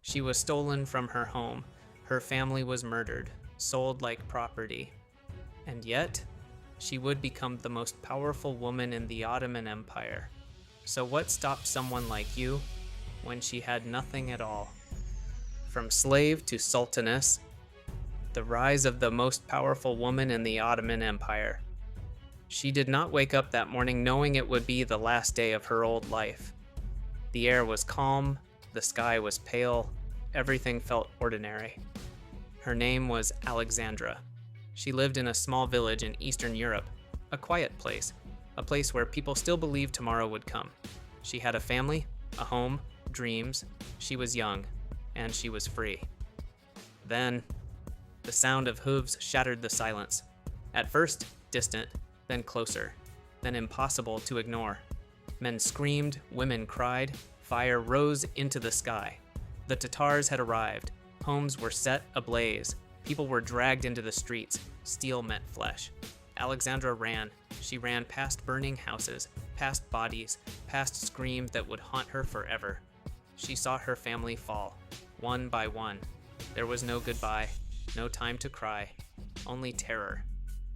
She was stolen from her home. Her family was murdered, sold like property. And yet, she would become the most powerful woman in the Ottoman Empire. So what stopped someone like you when she had nothing at all? From slave to sultaness, the rise of the most powerful woman in the Ottoman Empire. She did not wake up that morning knowing it would be the last day of her old life. The air was calm, the sky was pale, everything felt ordinary. Her name was Alexandra. She lived in a small village in Eastern Europe, a quiet place, a place where people still believed tomorrow would come. She had a family, a home, dreams. She was young, and she was free. Then, the sound of hooves shattered the silence. At first, distant, then closer, then impossible to ignore. Men screamed, women cried, fire rose into the sky. The Tatars had arrived. Homes were set ablaze. People were dragged into the streets. Steel met flesh. Alexandra ran. She ran past burning houses, past bodies, past screams that would haunt her forever. She saw her family fall, one by one. There was no goodbye, no time to cry, only terror.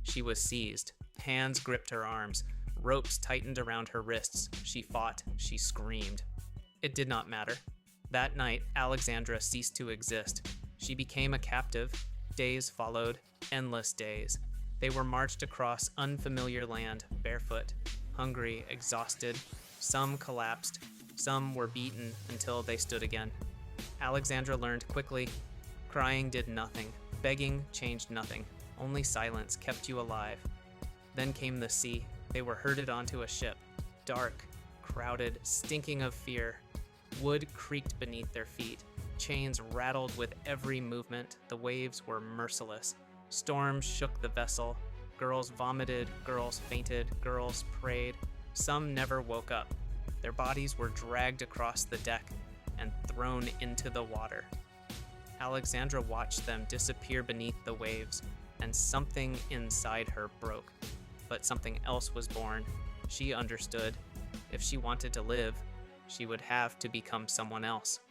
She was seized. Hands gripped her arms. Ropes tightened around her wrists. She fought. She screamed. It did not matter. That night, Alexandra ceased to exist. She became a captive. Days followed, endless days. They were marched across unfamiliar land, barefoot, hungry, exhausted. Some collapsed. Some were beaten until they stood again. Alexandra learned quickly. Crying did nothing. Begging changed nothing. Only silence kept you alive. Then came the sea. They were herded onto a ship. Dark, crowded, stinking of fear. Wood creaked beneath their feet. Chains rattled with every movement. The waves were merciless. Storms shook the vessel. Girls vomited, girls fainted, girls prayed. Some never woke up. Their bodies were dragged across the deck and thrown into the water. Alexandra watched them disappear beneath the waves, and something inside her broke. But something else was born. She understood. If she wanted to live, she would have to become someone else.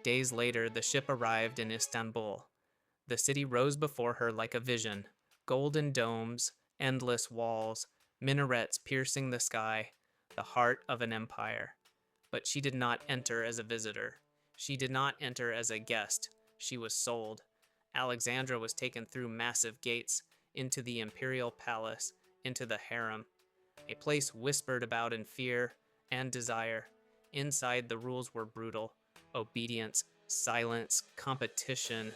Days later, the ship arrived in Istanbul. The city rose before her like a vision. Golden domes, endless walls, minarets piercing the sky, the heart of an empire. But she did not enter as a visitor. She did not enter as a guest. She was sold. Alexandra was taken through massive gates, into the imperial palace, into the harem, a place whispered about in fear and desire. Inside, the rules were brutal. Obedience, silence, competition.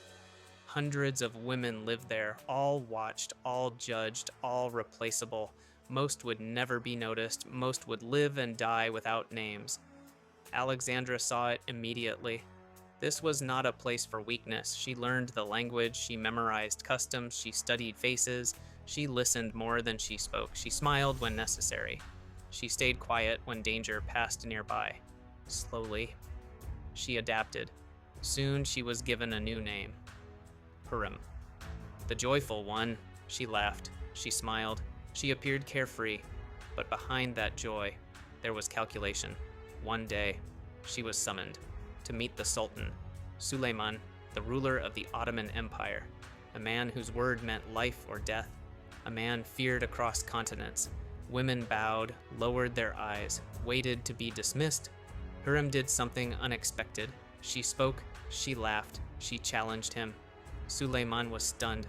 Hundreds of women lived there, all watched, all judged, all replaceable. Most would never be noticed. Most would live and die without names. Alexandra saw it immediately. This was not a place for weakness. She learned the language, she memorized customs, she studied faces, she listened more than she spoke. She smiled when necessary. She stayed quiet when danger passed nearby. Slowly, she adapted. Soon she was given a new name. Hürrem. The joyful one. She laughed. She smiled. She appeared carefree. But behind that joy, there was calculation. One day, she was summoned to meet the Sultan, Süleyman, the ruler of the Ottoman Empire, a man whose word meant life or death, a man feared across continents. Women bowed, lowered their eyes, waited to be dismissed. Hürrem did something unexpected. She spoke, she laughed, she challenged him. Süleyman was stunned.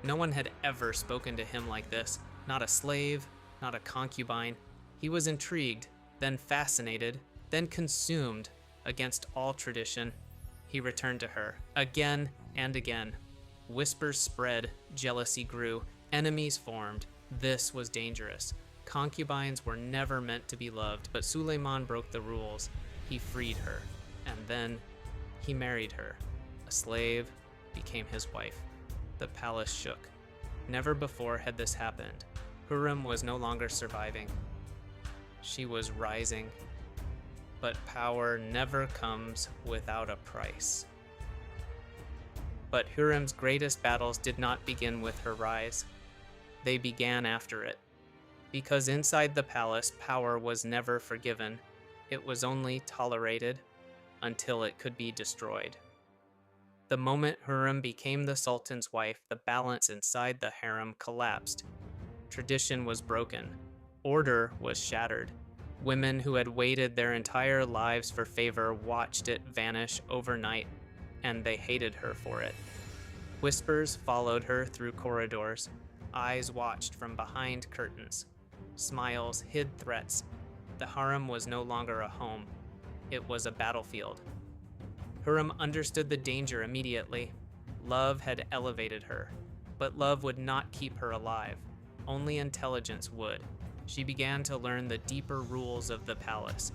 No one had ever spoken to him like this. Not a slave, not a concubine. He was intrigued, then fascinated, then consumed. Against all tradition, he returned to her, again and again. Whispers spread, jealousy grew, enemies formed. This was dangerous. Concubines were never meant to be loved, but Süleyman broke the rules. He freed her, and then he married her. A slave became his wife. The palace shook. Never before had this happened. Hürrem was no longer surviving. She was rising. But power never comes without a price. But Hürrem's greatest battles did not begin with her rise. They began after it. Because inside the palace, power was never forgiven. It was only tolerated until it could be destroyed. The moment Hürrem became the Sultan's wife, the balance inside the harem collapsed. Tradition was broken. Order was shattered. Women who had waited their entire lives for favor watched it vanish overnight, and they hated her for it. Whispers followed her through corridors. Eyes watched from behind curtains. Smiles hid threats. The harem was no longer a home. It was a battlefield. Hürrem understood the danger immediately. Love had elevated her, but love would not keep her alive. Only intelligence would. She began to learn the deeper rules of the palace,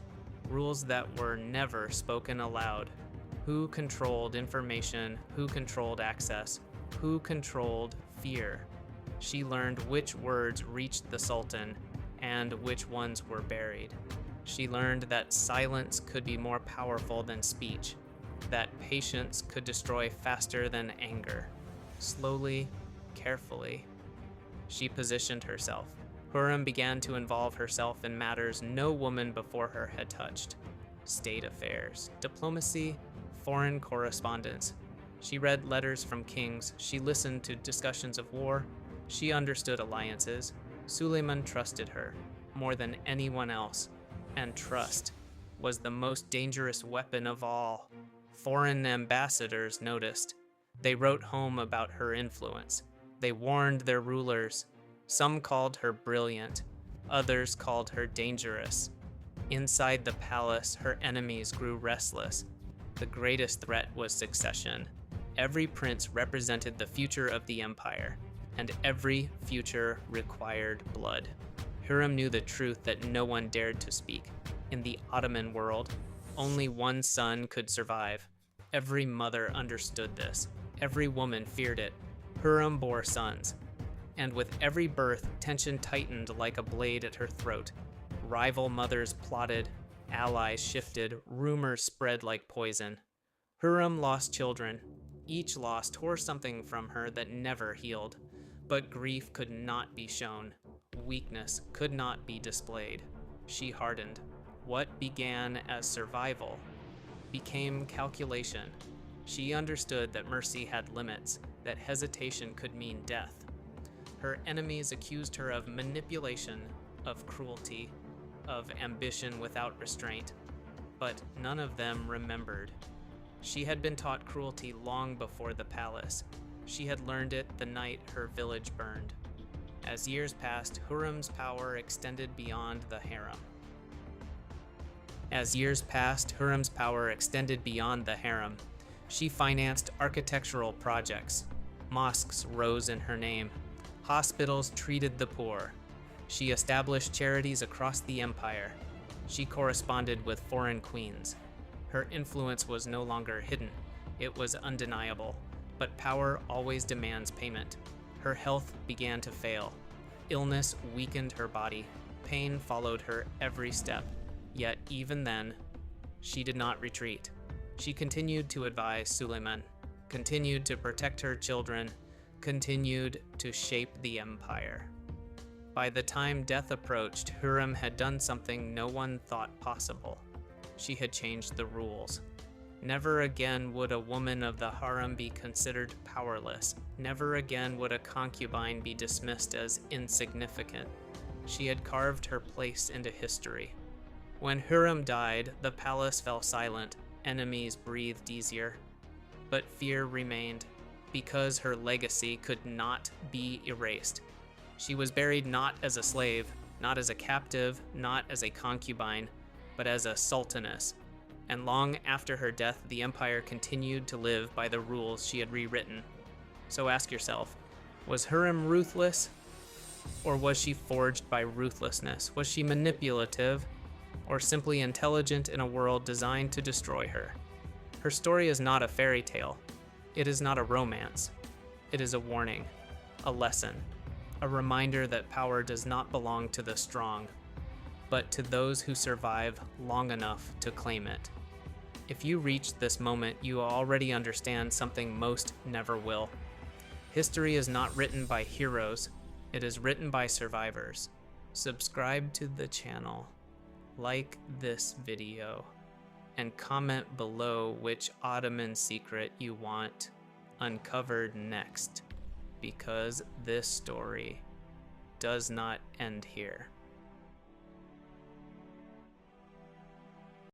rules that were never spoken aloud. Who controlled information, who controlled access, who controlled fear. She learned which words reached the Sultan and which ones were buried. She learned that silence could be more powerful than speech, that patience could destroy faster than anger. Slowly, carefully, she positioned herself. Hürrem began to involve herself in matters no woman before her had touched. State affairs, diplomacy, foreign correspondence. She read letters from kings. She listened to discussions of war. She understood alliances. Suleiman trusted her more than anyone else. And trust was the most dangerous weapon of all. Foreign ambassadors noticed. They wrote home about her influence. They warned their rulers. Some called her brilliant. Others called her dangerous. Inside the palace, her enemies grew restless. The greatest threat was succession. Every prince represented the future of the empire, and every future required blood. Hürrem knew the truth that no one dared to speak. In the Ottoman world, only one son could survive. Every mother understood this. Every woman feared it. Hürrem bore sons, and with every birth, tension tightened like a blade at her throat. Rival mothers plotted, allies shifted, rumors spread like poison. Hürrem lost children. Each loss tore something from her that never healed. But grief could not be shown. Weakness could not be displayed. She hardened. What began as survival became calculation. She understood that mercy had limits, that hesitation could mean death. Her enemies accused her of manipulation, of cruelty, of ambition without restraint, but none of them remembered. She had been taught cruelty long before the palace. She had learned it the night her village burned. As years passed, Hürrem's power extended beyond the harem. She financed architectural projects. Mosques rose in her name. Hospitals treated the poor. She established charities across the empire. She corresponded with foreign queens. Her influence was no longer hidden. It was undeniable. But power always demands payment. Her health began to fail. Illness weakened her body. Pain followed her every step. Yet even then, she did not retreat. She continued to advise Suleiman, continued to protect her children, continued to shape the empire. By the time death approached, Hürrem had done something no one thought possible. She had changed the rules. Never again would a woman of the harem be considered powerless. Never again would a concubine be dismissed as insignificant. She had carved her place into history. When Hürrem died, the palace fell silent. Enemies breathed easier. But fear remained, because her legacy could not be erased. She was buried not as a slave, not as a captive, not as a concubine, but as a sultaness. And long after her death, the empire continued to live by the rules she had rewritten. So ask yourself, was Hürrem ruthless? Or was she forged by ruthlessness? Was she manipulative? Or simply intelligent in a world designed to destroy her? Her story is not a fairy tale. It is not a romance. It is a warning, a lesson, a reminder that power does not belong to the strong, but to those who survive long enough to claim it. If you reach this moment, you already understand something most never will. History is not written by heroes, it is written by survivors. Subscribe to the channel. Like this video. and comment below which Ottoman secret you want uncovered next, because this story does not end here.